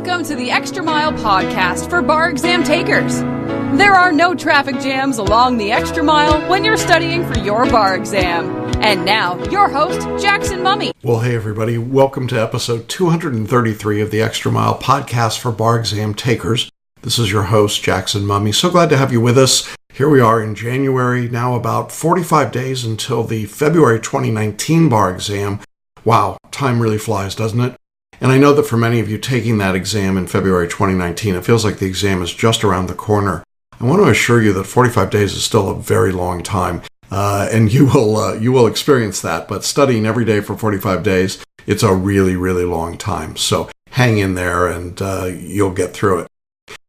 Welcome to the Extra Mile podcast for bar exam takers. There are no traffic jams along the Extra Mile when you're studying for your bar exam. And now, your host, Jackson Mummy. Well, hey everybody, welcome to episode 233 of the Extra Mile podcast for bar exam takers. This is your host, Jackson Mummy. So glad to have you with us. Here we are in January, now about 45 days until the February 2019 bar exam. Wow, time really flies, doesn't it? And I know that for many of you taking that exam in February 2019, it feels like the exam is just around the corner. I want to assure you that 45 days is still a very long time, and you will experience that. But studying every day for 45 days, it's a really, really long time. So hang in there, and you'll get through it.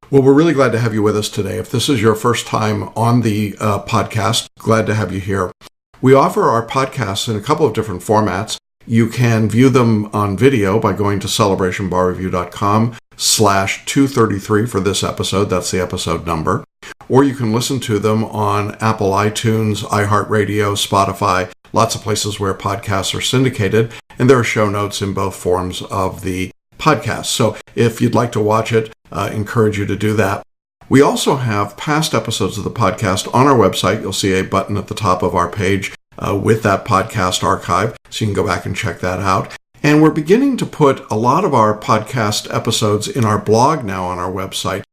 Well, we're really glad to have you with us today. If this is your first time on the podcast, glad to have you here. We offer our podcasts in a couple of different formats. You can view them on video by going to celebrationbarreview.com/233 for this episode. That's the episode number. Or you can listen to them on Apple iTunes, iHeartRadio, Spotify, lots of places where podcasts are syndicated. And there are show notes in both forms of the podcast. So if you'd like to watch it, encourage you to do that. We also have past episodes of the podcast on our website. You'll see a button at the top of our page with that podcast archive, so you can go back and check that out. And we're beginning to put a lot of our podcast episodes in our blog now on our website,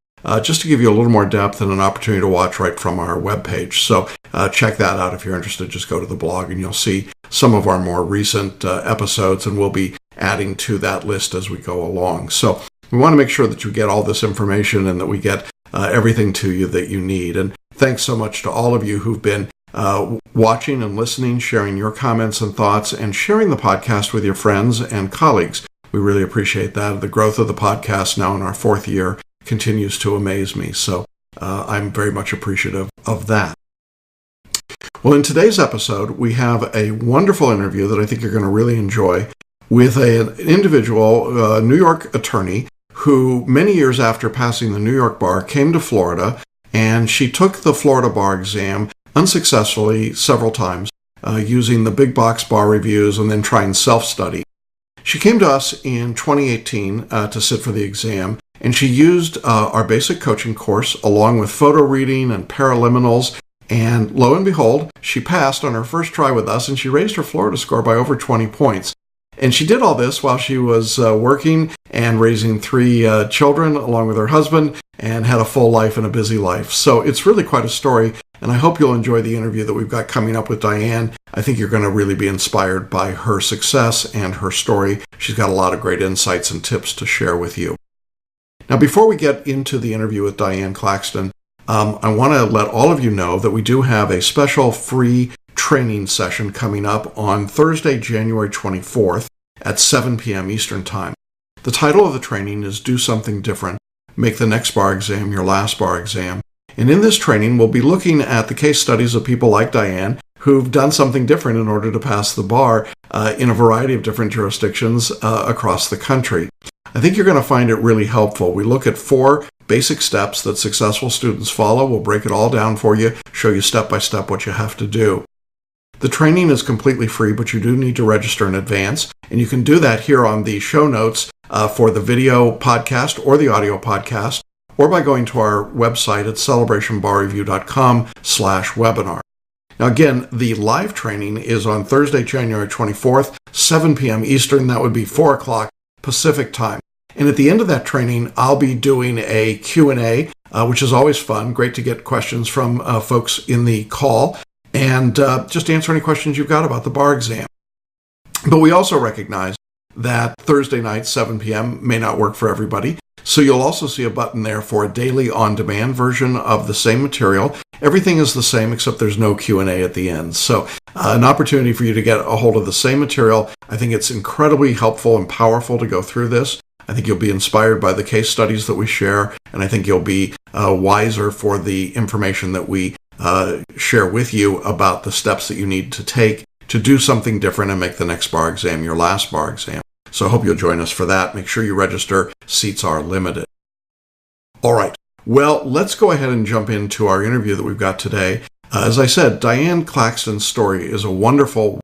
just to give you a little more depth and an opportunity to watch right from our webpage. So check that out if you're interested. Just go to the blog and you'll see some of our more recent episodes, and we'll be adding to that list as we go along. So we want to make sure that you get all this information and that we get everything to you that you need. And thanks so much to all of you who've been watching and listening, sharing your comments and thoughts, and sharing the podcast with your friends and colleagues. We really appreciate that. The growth of the podcast now in our fourth year continues to amaze me. So I'm very much appreciative of that. Well, in today's episode, we have a wonderful interview that I think you're going to really enjoy with an individual, New York attorney, who many years after passing the New York bar came to Florida, and she took the Florida bar exam unsuccessfully several times, using the big box bar reviews and then trying self-study. She came to us in 2018 to sit for the exam, and she used our basic coaching course along with PhotoReading and Paraliminals, and lo and behold, she passed on her first try with us, and she raised her Florida score by over 20 points. And she did all this while she was working and raising 3 children along with her husband, and had a full life and a busy life. So it's really quite a story, and I hope you'll enjoy the interview that we've got coming up with Diane. I think you're going to really be inspired by her success and her story. She's got a lot of great insights and tips to share with you. Now, before we get into the interview with Diane Claxton, I want to let all of you know that we do have a special free training session coming up on Thursday, January 24th at 7 p.m. Eastern Time. The title of the training is Do Something Different. Make the next bar exam your last bar exam. And in this training, we'll be looking at the case studies of people like Diane who've done something different in order to pass the bar in a variety of different jurisdictions across the country. I think you're going to find it really helpful. We look at 4 basic steps that successful students follow. We'll break it all down for you, show you step by step what you have to do. The training is completely free, but you do need to register in advance, and you can do that here on the show notes for the video podcast or the audio podcast, or by going to our website at celebrationbarreview.com/webinar. Now again, the live training is on Thursday, January 24th, 7 p.m. Eastern. That would be 4 o'clock Pacific time. And at the end of that training, I'll be doing a Q&A, which is always fun. Great to get questions from folks in the call, and just answer any questions you've got about the bar exam. But we also recognize that Thursday night, 7 p.m. may not work for everybody. So you'll also see a button there for a daily on-demand version of the same material. Everything is the same except there's no Q&A at the end. So an opportunity for you to get a hold of the same material. I think it's incredibly helpful and powerful to go through this. I think you'll be inspired by the case studies that we share, and I think you'll be wiser for the information that we share with you about the steps that you need to take to do something different and make the next bar exam your last bar exam. So I hope you'll join us for that. Make sure you register. Seats are limited. All right. Well, let's go ahead and jump into our interview that we've got today. As I said, Diane Claxton's story is a wonderful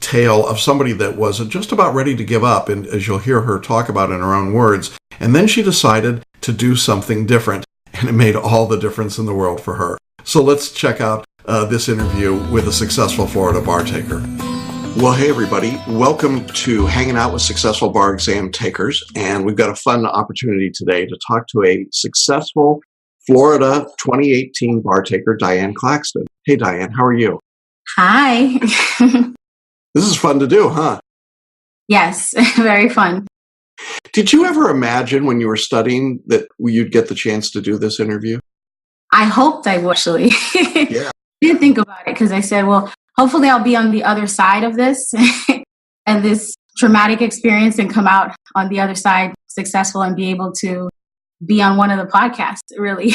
tale of somebody that was just about ready to give up, and as you'll hear her talk about in her own words, And then she decided to do something different, and it made all the difference in the world for her. So let's check out this interview with a successful Florida bar taker. Well, hey, everybody. Welcome to Hanging Out with Successful Bar Exam Takers. And we've got a fun opportunity today to talk to a successful Florida 2018 bar taker, Diane Claxton. Hey, Diane, how are you? Hi. This is fun to do, huh? Yes, very fun. Did you ever imagine when you were studying that you'd get the chance to do this interview? I hoped I would actually. Yeah. I did think about it because I said, well, hopefully I'll be on the other side of this and this traumatic experience and come out on the other side successful and be able to be on one of the podcasts, really.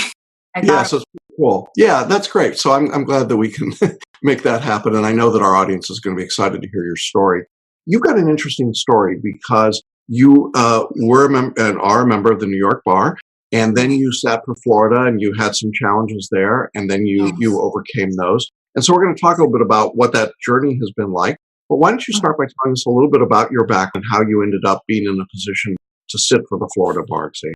Yeah, so it's cool. Yeah, that's great. So I'm glad that we can make that happen. And I know that our audience is going to be excited to hear your story. You've got an interesting story because you were and are a member of the New York Bar, and then you sat for Florida and you had some challenges there, and then you overcame those. And so we're going to talk a little bit about what that journey has been like. But why don't you start by telling us a little bit about your background, how you ended up being in a position to sit for the Florida bar exam?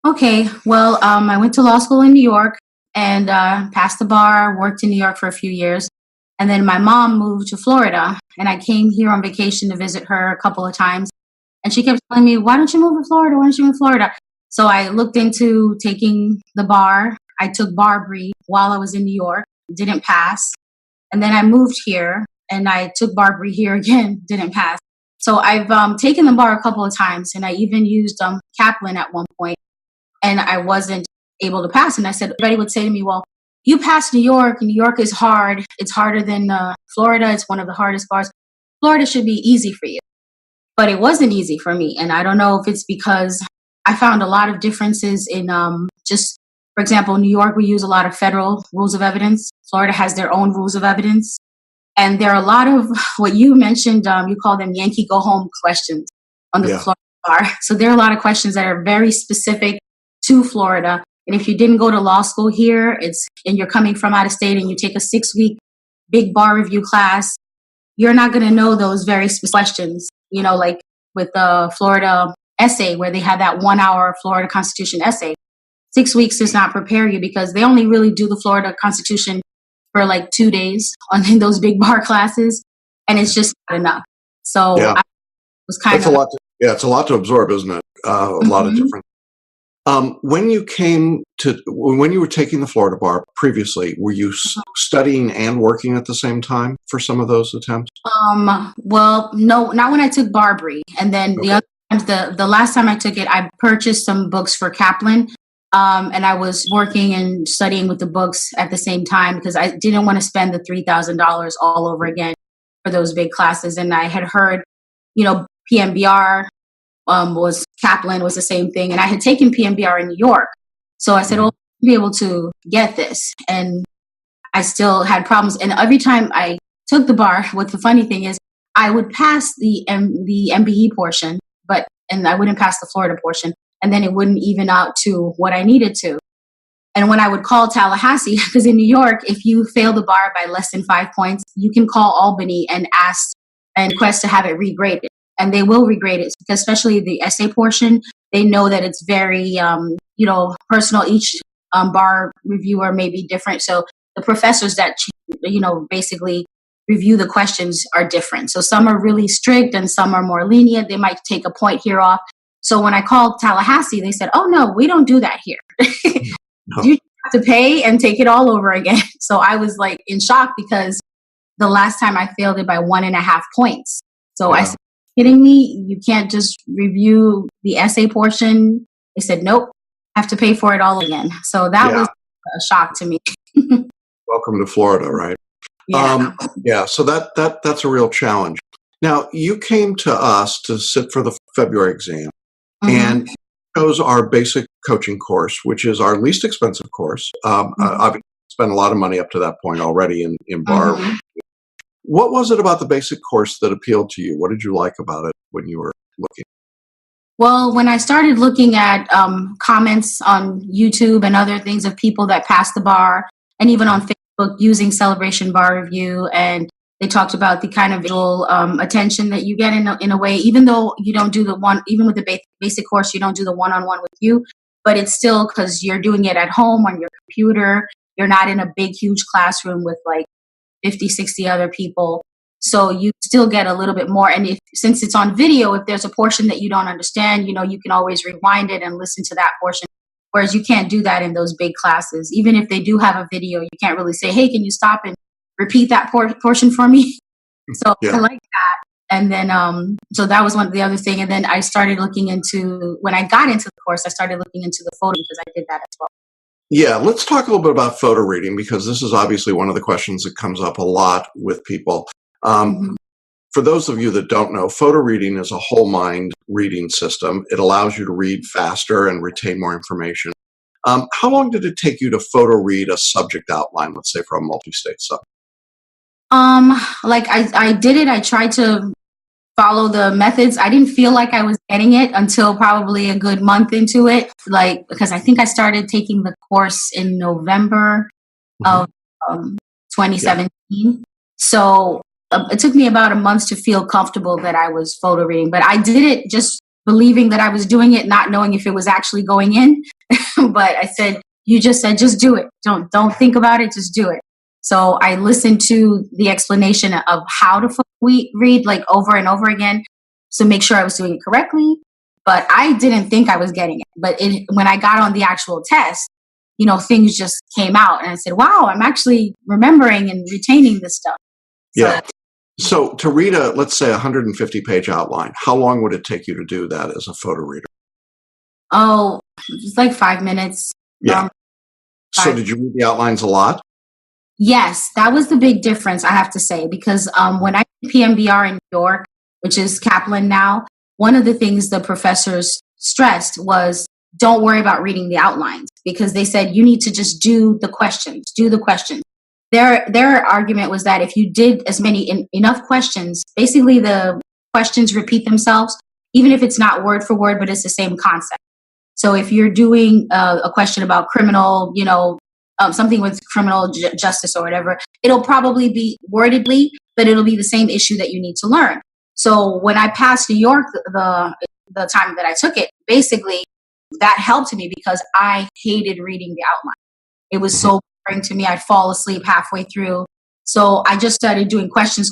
Okay. Well, I went to law school in New York and passed the bar, worked in New York for a few years. And then my mom moved to Florida, and I came here on vacation to visit her a couple of times. And she kept telling me, why don't you move to Florida? Why don't you move to Florida? So I looked into taking the bar. I took Barbary while I was in New York, didn't pass. And then I moved here and I took Barbary here again, didn't pass. So I've taken the bar a couple of times, and I even used Kaplan at one point, and I wasn't able to pass. And I said, everybody would say to me, well, you passed New York, and New York is hard. It's harder than Florida. It's one of the hardest bars. Florida should be easy for you. But it wasn't easy for me. And I don't know if it's because I found a lot of differences in just, for example, New York, we use a lot of federal rules of evidence. Florida has their own rules of evidence. And there are a lot of what you mentioned, you call them Yankee go home questions on the Florida bar. So there are a lot of questions that are very specific to Florida. And if you didn't go to law school here, and you're coming from out of state and you take a 6-week big bar review class, you're not going to know those very specific questions. You know, like with the Florida essay, where they had that 1-hour Florida Constitution essay. 6 weeks does not prepare you because they only really do the Florida Constitution for like 2 days on those big bar classes, and it's just not enough. So I was kind of it's a lot to absorb, isn't it? A lot of different. When you were taking the Florida bar previously, were you studying and working at the same time for some of those attempts? Well, no, not when I took Barbary. And then the other times, the last time I took it, I purchased some books for Kaplan. And I was working and studying with the books at the same time because I didn't want to spend the $3,000 all over again for those big classes. And I had heard, PMBR Kaplan was the same thing. And I had taken PMBR in New York. So I said, I'll be able to get this. And I still had problems. And every time I took the bar, what the funny thing is, I would pass the MBE portion, and I wouldn't pass the Florida portion. And then it wouldn't even out to what I needed to. And when I would call Tallahassee, because in New York, if you fail the bar by less than 5 points, you can call Albany and ask and request to have it regraded. And they will regrade it, because especially the essay portion, they know that it's very, personal. Each bar reviewer may be different. So the professors that, basically review the questions are different. So some are really strict and some are more lenient. They might take a point here off. So when I called Tallahassee, they said, oh, no, we don't do that here. You have to pay and take it all over again. So I was like in shock because the last time I failed it by 1.5 points. So I said, kidding me? You can't just review the essay portion? They said, nope, I have to pay for it all again. So that was a shock to me. Welcome to Florida, right? Yeah. So that's a real challenge. Now, you came to us to sit for the February exam, and chose our basic coaching course, which is our least expensive course. I've spent a lot of money up to that point already in bar. What was it about the basic course that appealed to you? What did you like about it when you were looking? Well, when I started looking at comments on YouTube and other things of people that passed the bar, and even on Facebook using Celebration Bar Review, and They talked about the kind of visual attention that you get in a way, even though you don't do even with the basic course, you don't do the one-on-one with you, but it's still because you're doing it at home on your computer. You're not in a big, huge classroom with like 50, 60 other people. So you still get a little bit more. And since it's on video, if there's a portion that you don't understand, you can always rewind it and listen to that portion. Whereas you can't do that in those big classes. Even if they do have a video, you can't really say, hey, can you stop and repeat that portion for me? So I like that. And then, so that was one of the other thing. And then I started looking into, when I got into the course, I started looking into the photo because I did that as well. Yeah, let's talk a little bit about photo reading, because this is obviously one of the questions that comes up a lot with people. For those of you that don't know, photo reading is a whole mind reading system. It allows you to read faster and retain more information. How long did it take you to photo read a subject outline, let's say for a multi-state subject? Like I did it. I tried to follow the methods. I didn't feel like I was getting it until probably a good month into it. Like, because I think I started taking the course in November of 2017. Yeah. So it took me about a month to feel comfortable that I was photo reading, but I did it just believing that I was doing it, not knowing if it was actually going in. But I said, you just said, just do it. Don't think about it. Just do it. So I listened to the explanation of how to read like over and over again to make sure I was doing it correctly. But I didn't think I was getting it. But when I got on the actual test, things just came out. And I said, wow, I'm actually remembering and retaining this stuff. Yeah. So to read let's say 150-page outline, how long would it take you to do that as a photo reader? Oh, it's like 5 minutes. Yeah. So did you read the outlines a lot? Yes, that was the big difference, I have to say, because when I did PMBR in New York, which is Kaplan now, one of the things the professors stressed was don't worry about reading the outlines, because they said you need to just do the questions. Their argument was that if you did enough questions, basically the questions repeat themselves, even if it's not word for word, but it's the same concept. So if you're doing a question about criminal, something with criminal justice or whatever, it'll probably be wordedly, but it'll be the same issue that you need to learn. So when I passed New York, the time that I took it, basically that helped me because I hated reading the outline. It was so boring to me. I'd fall asleep halfway through. So I just started doing questions.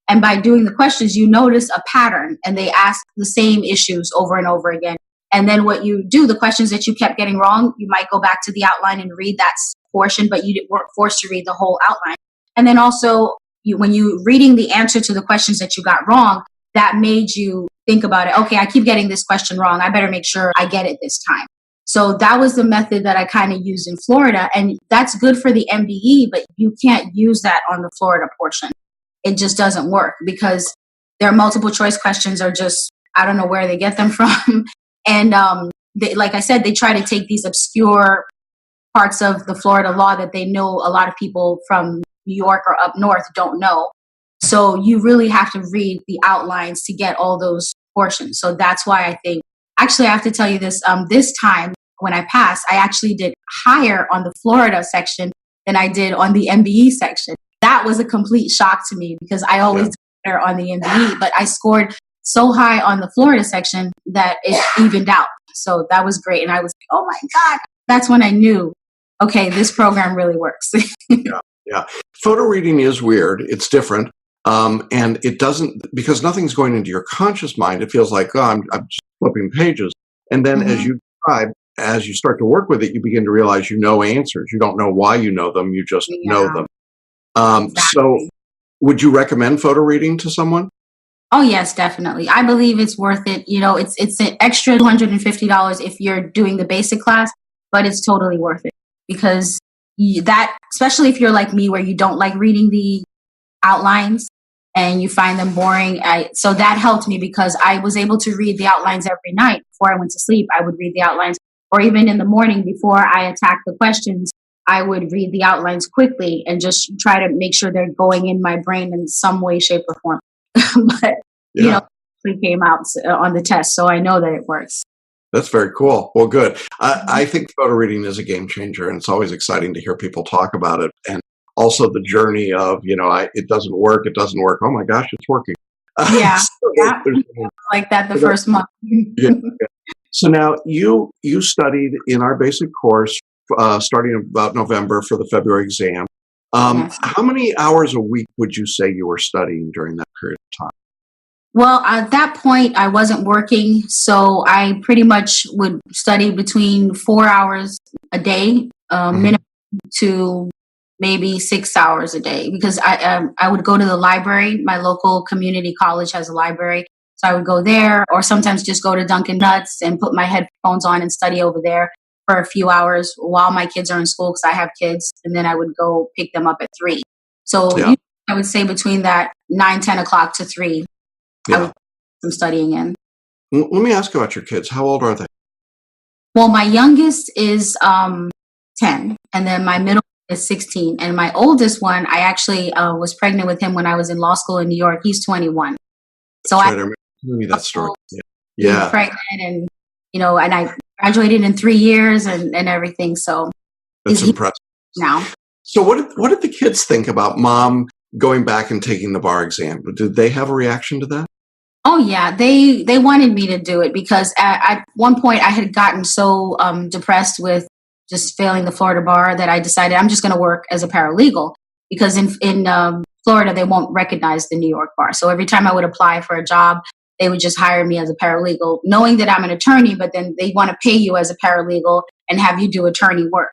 And by doing the questions, you notice a pattern and they ask the same issues over and over again. And then what you do, the questions that you kept getting wrong, you might go back to the outline and read that portion, but you weren't forced to read the whole outline. And then also, when you reading the answer to the questions that you got wrong, that made you think about it. Okay, I keep getting this question wrong. I better make sure I get it this time. So that was the method that I kind of used in Florida. And that's good for the MBE, but you can't use that on the Florida portion. It just doesn't work because their multiple choice questions are just, I don't know where they get them from. And like I said, they try to take these obscure parts of the Florida law that they know a lot of people from New York or up north don't know. So you really have to read the outlines to get all those portions. So that's why I think, actually, I have to tell you this, this time when I passed, I actually did higher on the Florida section than I did on the MBE section. That was a complete shock to me because I always do better on the MBE, but I scored so high on the Florida section that it evened out. So that was great. And I was like, oh my God, that's when I knew, okay, this program really works. Yeah. Photo reading is weird. It's different. And it doesn't, because nothing's going into your conscious mind. It feels like, oh, I'm just flipping pages. And then as you start to work with it, you begin to realize you know answers. You don't know why you know them. You just know them. Exactly. So would you recommend photo reading to someone? Oh, yes, definitely. I believe it's worth it. It's an extra $250 if you're doing the basic class, but it's totally worth it because especially if you're like me, where you don't like reading the outlines and you find them boring. So that helped me because I was able to read the outlines every night before I went to sleep. I would read the outlines, or even in the morning before I attacked the questions, I would read the outlines quickly and just try to make sure they're going in my brain in some way, shape, or form. But, it came out on the test, so I know that it works. That's very cool. Well, good. I think photo reading is a game changer, and it's always exciting to hear people talk about it. And also the journey of, it doesn't work. It doesn't work. Oh my gosh, it's working. Yeah. So Yeah. Like that the first month. yeah. So now you studied in our basic course, starting about November for the February exam. Yes. How many hours a week would you say you were studying during that period of time? Well, at that point, I wasn't working, so I pretty much would study between 4 hours a day, minimum, to maybe 6 hours a day, because I would go to the library. My local community college has a library, so I would go there, or sometimes just go to Dunkin' Nuts and put my headphones on and study over there for a few hours while my kids are in school, because I have kids, and then I would go pick them up at 3. So Yeah. I would say between that 9, 10 o'clock to 3. I Yeah. was studying in. Let me ask about your kids. How old are they? Well, my youngest is 10, and then my middle is 16, and my oldest one, I actually was pregnant with him when I was in law school in New York. He's 21. So That's right. I remember telling me that story. Yeah. Pregnant, and and I graduated in 3 years and everything. So that's impressive. Now. So what did the kids think about mom going back and taking the bar exam? Did they have a reaction to that? Oh yeah, they wanted me to do it, because at one point I had gotten so depressed with just failing the Florida bar that I decided I'm just going to work as a paralegal, because in Florida they won't recognize the New York bar. So every time I would apply for a job, they would just hire me as a paralegal, knowing that I'm an attorney, but then they want to pay you as a paralegal and have you do attorney work.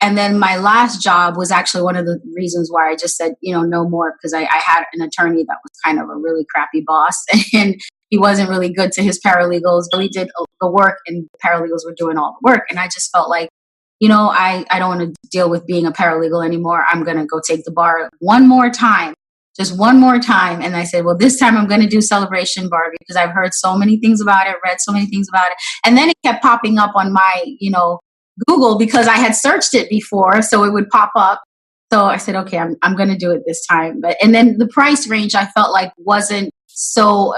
And then my last job was actually one of the reasons why I just said, no more, because I had an attorney that was kind of a really crappy boss, and he wasn't really good to his paralegals. Really did the work, and the paralegals were doing all the work. And I just felt like, I don't want to deal with being a paralegal anymore. I'm going to go take the bar one more time, just one more time. And I said, well, this time I'm going to do Celebration Bar, because I've heard so many things about it, read so many things about it. And then it kept popping up on my, Google, because I had searched it before, so it would pop up. So I said, okay, I'm going to do it this time. And then the price range I felt like wasn't so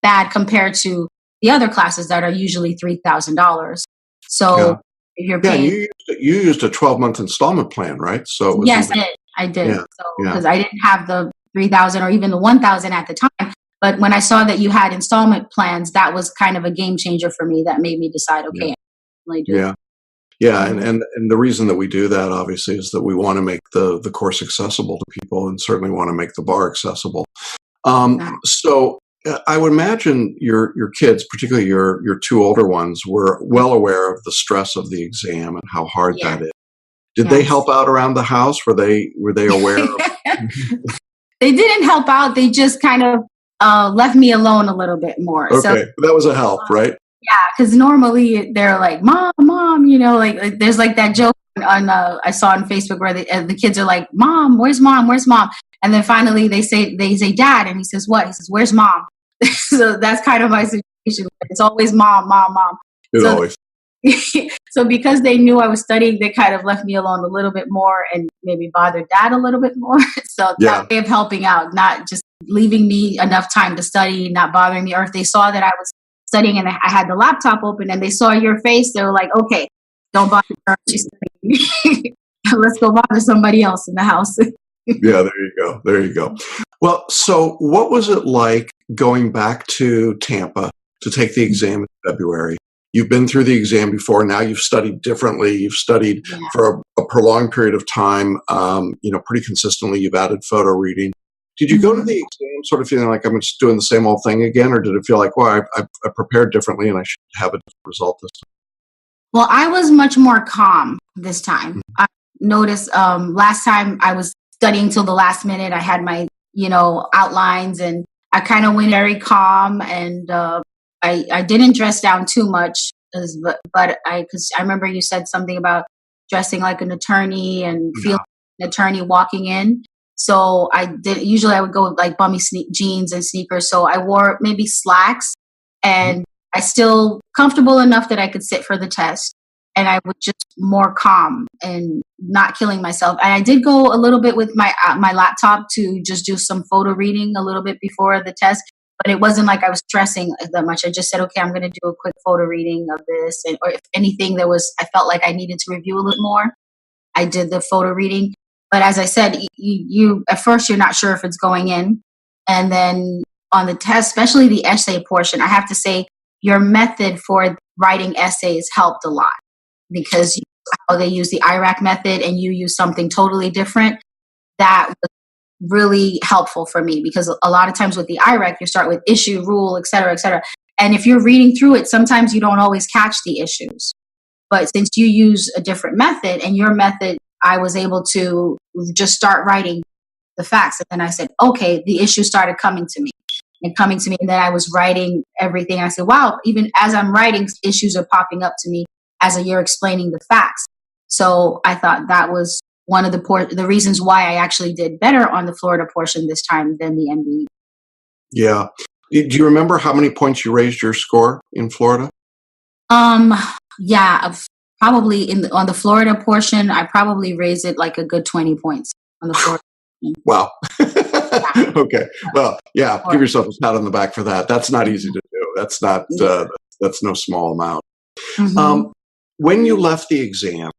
bad compared to the other classes that are usually $3,000. So if you're paying, you used a 12-month installment plan, right? So it was yes, I did. Yeah. So because I didn't have the 3,000 or even the 1,000 at the time. But when I saw that you had installment plans, that was kind of a game changer for me. That made me decide, okay, I'm really doing it. Yeah, and the reason that we do that, obviously, is that we want to make the course accessible to people, and certainly want to make the bar accessible. So I would imagine your kids, particularly your two older ones, were well aware of the stress of the exam and how hard that is. Did they help out around the house? Were they aware of? They didn't help out. They just kind of left me alone a little bit more. Okay, so that was a help, right? Yeah, because normally they're like, mom, like there's like that joke on I saw on Facebook where the kids are like, mom, where's mom? And then finally they say dad, and he says, what? He says, where's mom? So that's kind of my situation. It's always mom. Always. So because they knew I was studying, they kind of left me alone a little bit more, and maybe bothered dad a little bit more. So that way of helping out, not just leaving me enough time to study, not bothering me. Or if they saw that I was studying and I had the laptop open and they saw your face, they were like, okay, don't bother her, she's studying. Let's go bother somebody else in the house. Yeah, there you go. Well, so what was it like going back to Tampa to take the exam in February? You've been through the exam before. Now you've studied differently. You've studied for a prolonged period of time, pretty consistently. You've added photo reading. Did you go to the exam sort of feeling like I'm just doing the same old thing again, or did it feel like, well, I prepared differently and I should have a different result this time? Well, I was much more calm this time. I noticed last time I was studying till the last minute. I had my, outlines, and I kind of went very calm, and I didn't dress down too much, because I remember you said something about dressing like an attorney and feeling an attorney walking in. So usually I would go with like bummy jeans and sneakers. So I wore maybe slacks, and I still comfortable enough that I could sit for the test, and I was just more calm and not killing myself. And I did go a little bit with my laptop to just do some photo reading a little bit before the test, but it wasn't like I was stressing that much. I just said, okay, I'm going to do a quick photo reading of this. Or if anything I felt like I needed to review a little more, I did the photo reading. But as I said, you at first you're not sure if it's going in, and then on the test, especially the essay portion, I have to say your method for writing essays helped a lot because how they use the IRAC method and you use something totally different. That was really helpful for me because a lot of times with the IRAC, you start with issue, rule, et cetera, et cetera. And if you're reading through it, sometimes you don't always catch the issues. But since you use a different method and your method, I was able to just start writing the facts. And then I said, okay, the issue started coming to me. And then I was writing everything. I said, wow, even as I'm writing, issues are popping up to me as you're explaining the facts. So I thought that was one of the reasons why I actually did better on the Florida portion this time than the MBE. Yeah. Do you remember how many points you raised your score in Florida? Yeah, probably on the Florida portion, I probably raised it like a good 20 points on the Florida. Wow. Yeah. Okay. Well, yeah, give yourself a pat on the back for that. That's not easy to do. That's not, that's no small amount. Mm-hmm. When you left the exam,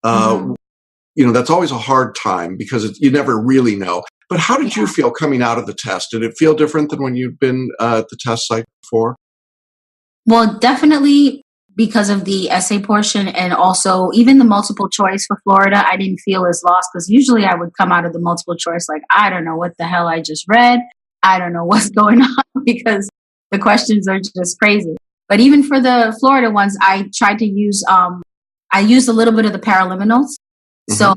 that's always a hard time because you never really know. But how did you feel coming out of the test? Did it feel different than when you'd been at the test site before? Well, definitely because of the essay portion and also even the multiple choice for Florida, I didn't feel as lost because usually I would come out of the multiple choice like, I don't know what the hell I just read. I don't know what's going on because the questions are just crazy. But even for the Florida ones, I tried to use, I used a little bit of the Paraliminals. Mm-hmm. So I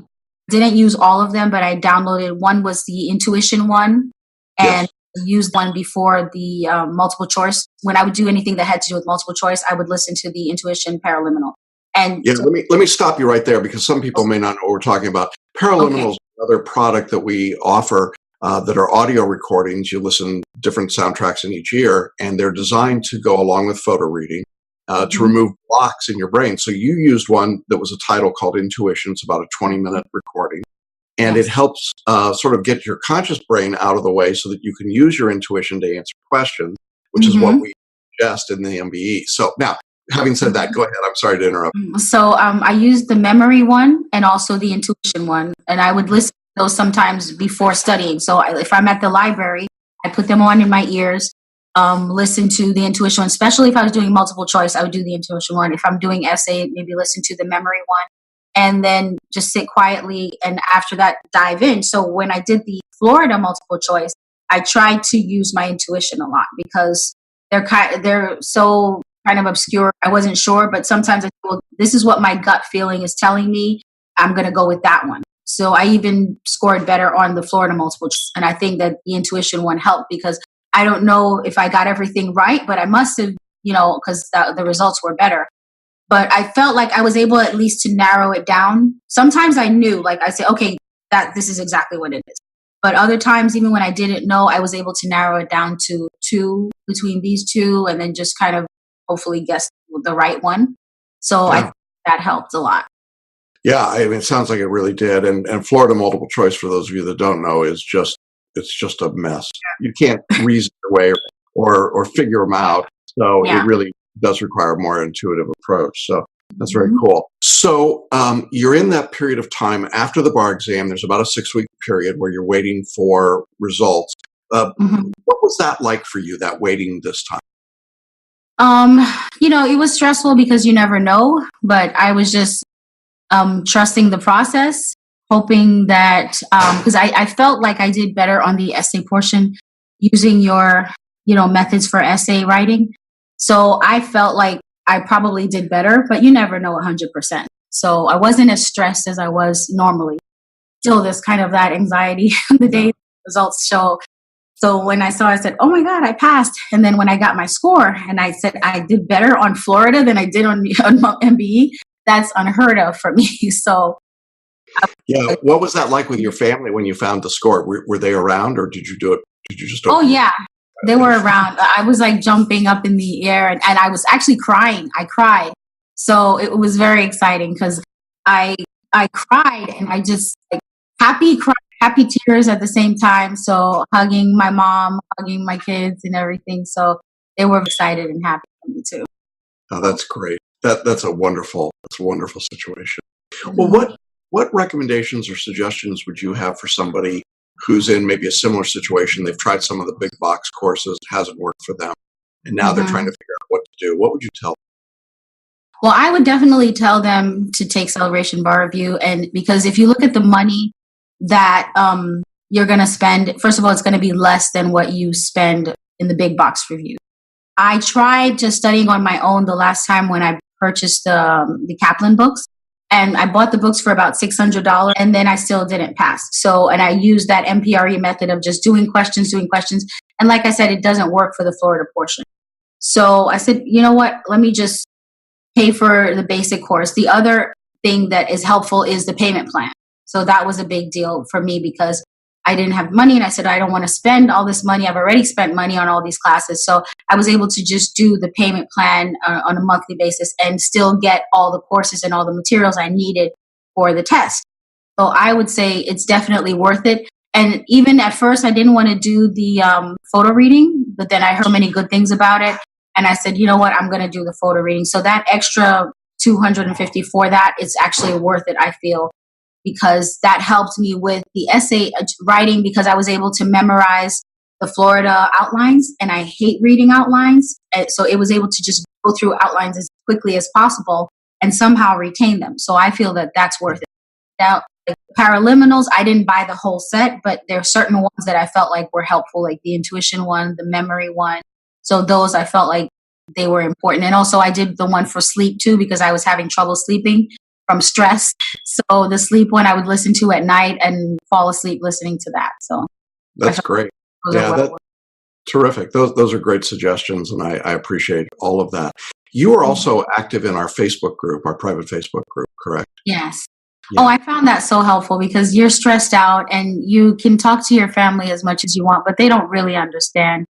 didn't use all of them, but I downloaded one was the intuition one and used one before the multiple choice. When I would do anything that had to do with multiple choice, I would listen to the intuition Paraliminal. And let me stop you right there because some people may not know what we're talking about. Paraliminals is another product that we offer that are audio recordings. You listen to different soundtracks in each ear, and they're designed to go along with photo reading to remove blocks in your brain. So you used one that was a title called Intuition. It's about a 20-minute recording. And it helps sort of get your conscious brain out of the way so that you can use your intuition to answer questions, which is what we suggest in the MBE. So now, having said that, go ahead. I'm sorry to interrupt. So I used the memory one and also the intuition one. And I would listen to those sometimes before studying. So if I'm at the library, I put them on in my ears, listen to the intuition one. Especially if I was doing multiple choice, I would do the intuition one. If I'm doing essay, maybe listen to the memory one. And then just sit quietly and after that dive in. So when I did the Florida multiple choice, I tried to use my intuition a lot because they're so kind of obscure. I wasn't sure, but sometimes I feel this is what my gut feeling is telling me. I'm going to go with that one. So I even scored better on the Florida multiple choice. And I think that the intuition one helped because I don't know if I got everything right, but I must have, because the results were better. But I felt like I was able at least to narrow it down. Sometimes I knew, like I say, okay, that this is exactly what it is. But other times, even when I didn't know, I was able to narrow it down to two between these two and then just kind of hopefully guess the right one. So I think that helped a lot. Yeah, I mean, it sounds like it really did. And Florida multiple choice, for those of you that don't know, it's just a mess. You can't reason your way or figure them out. So it really does require a more intuitive approach. So that's very cool. So you're in that period of time after the bar exam. There's about a 6-week period where you're waiting for results. What was that like for you, that waiting this time? It was stressful because you never know, but I was just trusting the process, hoping that, because I felt like I did better on the essay portion using your, methods for essay writing. So I felt like I probably did better, but you never know 100%. So I wasn't as stressed as I was normally. Still, there's kind of that anxiety the day results show. So when I saw, I said, oh my God, I passed. And then when I got my score and I said I did better on Florida than I did on MBE, that's unheard of for me. So what was that like with your family when you found the score? Were they around or did you do it? Did you just? Oh yeah. They were around. I was like jumping up in the air and I was actually crying. I cried. So it was very exciting because I cried and I just happy tears at the same time. So hugging my mom, hugging my kids and everything. So they were excited and happy for me too. Oh, that's great. That's a wonderful situation. Well, What recommendations or suggestions would you have for somebody who's in maybe a similar situation? They've tried some of the big box courses, it hasn't worked for them, and now they're trying to figure out what to do. What would you tell them? Well, I would definitely tell them to take Celebration Bar Review, and because if you look at the money that you're going to spend, first of all, it's going to be less than what you spend in the big box review. I tried just studying on my own the last time when I purchased the Kaplan books, and I bought the books for about $600, and then I still didn't pass. So, and I used that MPRE method of just doing questions. And like I said, it doesn't work for the Florida portion. So I said, you know what, let me just pay for the basic course. The other thing that is helpful is the payment plan. So that was a big deal for me because I didn't have money, and I said, I don't want to spend all this money. I've already spent money on all these classes. So I was able to just do the payment plan on a monthly basis and still get all the courses and all the materials I needed for the test. So I would say it's definitely worth it. And even at first, I didn't want to do the photo reading, but then I heard so many good things about it. And I said, you know what, I'm going to do the photo reading. So that extra $250 for that, it's actually worth it, I feel, because that helped me with the essay writing because I was able to memorize the Florida outlines, and I hate reading outlines. So it was able to just go through outlines as quickly as possible and somehow retain them. So I feel that that's worth it. Now, like Paraliminals, I didn't buy the whole set, but there are certain ones that I felt like were helpful, like the intuition one, the memory one. So those I felt like they were important. And also I did the one for sleep too, because I was having trouble sleeping from stress. So the sleep one I would listen to at night and fall asleep listening to that. So that's great. Yeah, that's terrific. Those are great suggestions, and I appreciate all of that. You are also active in our Facebook group, our private Facebook group, correct? Yes. Yeah. Oh, I found that so helpful because you're stressed out and you can talk to your family as much as you want, but they don't really understand.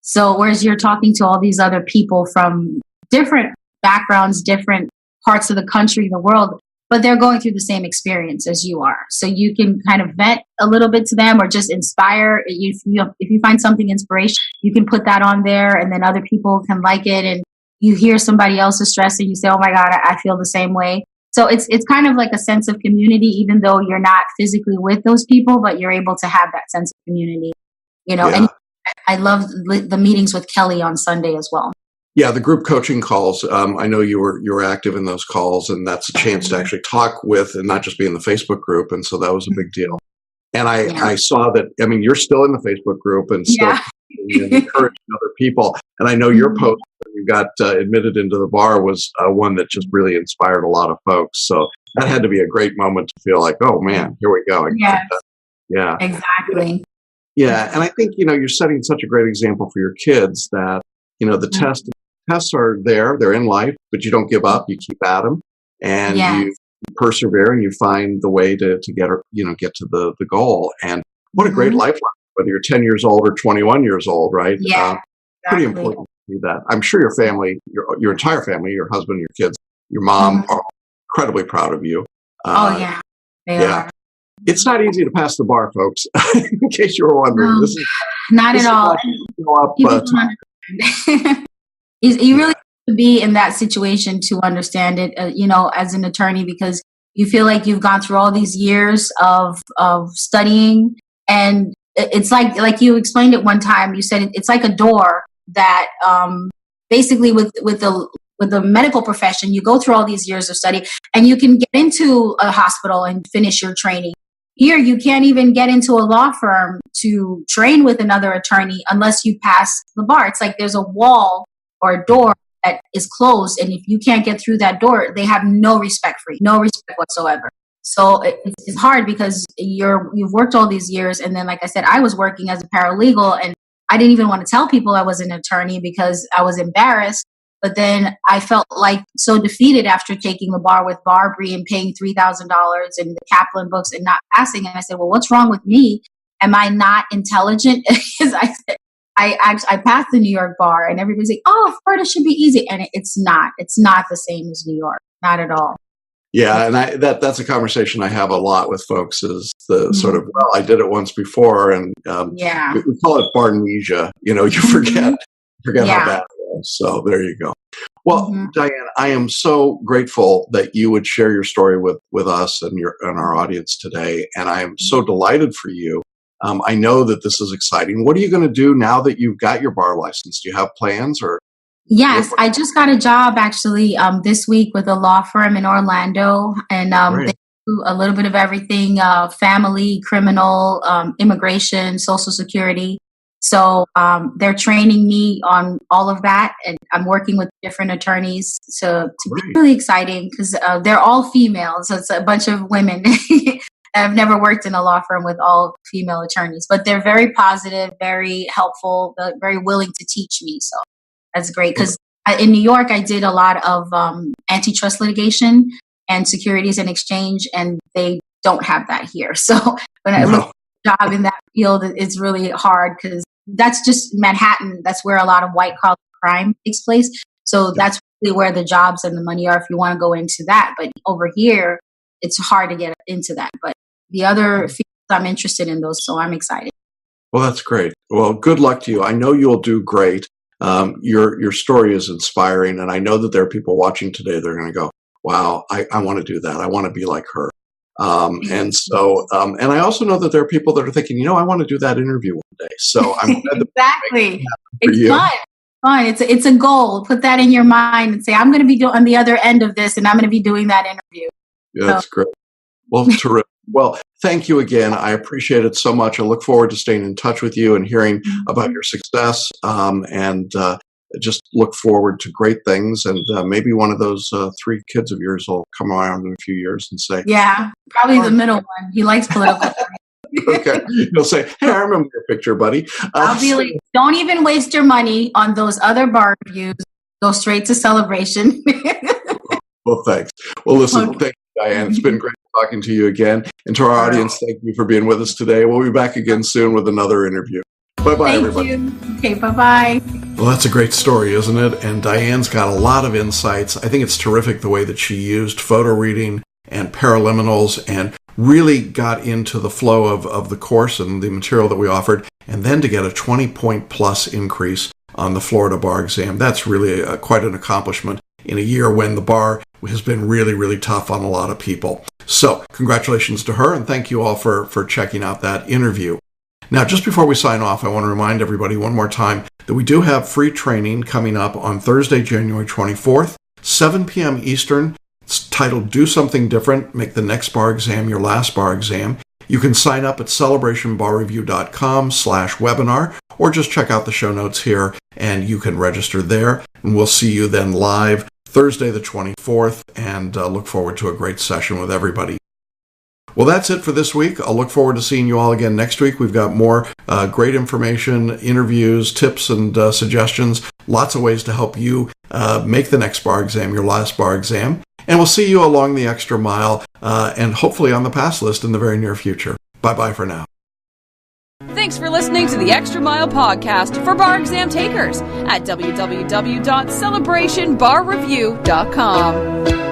So whereas you're talking to all these other people from different backgrounds, different parts of the country, the world, but they're going through the same experience as you are. So you can kind of vent a little bit to them or just inspire. If you find something inspirational, you can put that on there and then other people can like it. And you hear somebody else's stress and you say, oh my God, I feel the same way. So it's kind of like a sense of community, even though you're not physically with those people, but you're able to have that sense of community, you know. Yeah. And I love the meetings with Kelly on Sunday as well. Yeah, the group coaching calls. I know you were active in those calls, and that's a chance to actually talk with and not just be in the Facebook group. And so that was a big deal. And I saw that. I mean, you're still in the Facebook group and still encouraging other people. And I know your post when you got admitted into the bar was one that just really inspired a lot of folks. So that had to be a great moment to feel like, oh man, here we go. Yeah, exactly. Yeah, and I think you're setting such a great example for your kids that the tests are there, they're in life, but you don't give up, you keep at them, and you persevere, and you find the way to get to the goal. And what a great life lesson, whether you're 10 years old or 21 years old, right? Yeah, pretty important to do that. I'm sure your family, your entire family, your husband, your kids, your mom are incredibly proud of you. They are. It's not easy to pass the bar, folks. In case you were wondering, this is not at all. You really have to be in that situation to understand it, as an attorney, because you feel like you've gone through all these years of studying, and it's like you explained it one time. You said it's like a door that basically with the medical profession, you go through all these years of study, and you can get into a hospital and finish your training. Here, you can't even get into a law firm to train with another attorney unless you pass the bar. It's like there's a wall or a door that is closed, and if you can't get through that door, they have no respect for you, no respect whatsoever. So it's hard because you've worked all these years, and then, like I said, I was working as a paralegal, and I didn't even want to tell people I was an attorney because I was embarrassed. But then I felt like so defeated after taking the bar with Barbary and paying $3,000 in the Kaplan books and not passing. And I said, well, what's wrong with me? Am I not intelligent? Because I said, I passed the New York bar, and everybody's like, oh, Florida should be easy. And it's not. It's not the same as New York. Not at all. Yeah, and that's a conversation I have a lot with folks is the sort of, well, I did it once before, and we call it barnesia. You forget how bad it So there you go. Well, Diane, I am so grateful that you would share your story with us and our audience today. And I am so delighted for you. I know that this is exciting. What are you going to do now that you've got your bar license? Do you have plans or? Yes, I just got a job actually this week with a law firm in Orlando, and they do a little bit of everything: family, criminal, immigration, Social Security. So they're training me on all of that, and I'm working with different attorneys to be really exciting because they're all female, so it's a bunch of women. I've never worked in a law firm with all female attorneys, but they're very positive, very helpful, very willing to teach me. So that's great because in New York, I did a lot of antitrust litigation and securities and exchange, and they don't have that here. So when I look for a job in that field, it's really hard because that's just Manhattan. That's where a lot of white collar crime takes place. So that's really where the jobs and the money are if you want to go into that. But over here, it's hard to get into that. But the other fields, I'm interested in those, so I'm excited. Well, that's great. Well, good luck to you. I know you'll do great. Your story is inspiring, and I know that there are people watching today. They're going to go, "Wow, I want to do that. I want to be like her." And I also know that there are people that are thinking, I want to do that interview one day. So I'm glad exactly. It's fun. It's a goal. Put that in your mind and say, I'm going to be on the other end of this, and I'm going to be doing that interview. Yeah, that's great. Well, terrific. Well, thank you again. I appreciate it so much. I look forward to staying in touch with you and hearing about your success. And just look forward to great things. And maybe one of those 3 kids of yours will come around in a few years and say, yeah, probably the middle one. He likes political. Okay. He'll say, hey, I remember your picture, buddy. I'll be like, don't even waste your money on those other bar reviews. Go straight to Celebration. Well, thanks. Well, listen, thank you, Diane. It's been great talking to you again. And to our audience, thank you for being with us today. We'll be back again soon with another interview. Bye-bye, everybody. You. Okay, bye-bye. Well, that's a great story, isn't it? And Diane's got a lot of insights. I think it's terrific the way that she used photo reading and Paraliminals and really got into the flow of the course and the material that we offered, and then to get a 20-point plus increase on the Florida bar exam. That's really quite an accomplishment in a year when the bar has been really, really tough on a lot of people. So congratulations to her, and thank you all for checking out that interview. Now, just before we sign off, I want to remind everybody one more time that we do have free training coming up on Thursday, January 24th, 7 p.m. Eastern. It's titled Do Something Different, Make the Next Bar Exam Your Last Bar Exam. You can sign up at celebrationbarreview.com/webinar, or just check out the show notes here and you can register there. And we'll see you then live Thursday the 24th, and look forward to a great session with everybody. Well, that's it for this week. I'll look forward to seeing you all again next week. We've got more great information, interviews, tips, and suggestions. Lots of ways to help you make the next bar exam your last bar exam. And we'll see you along the extra mile and hopefully on the pass list in the very near future. Bye-bye for now. Thanks for listening to the Extra Mile podcast for bar exam takers at www.celebrationbarreview.com.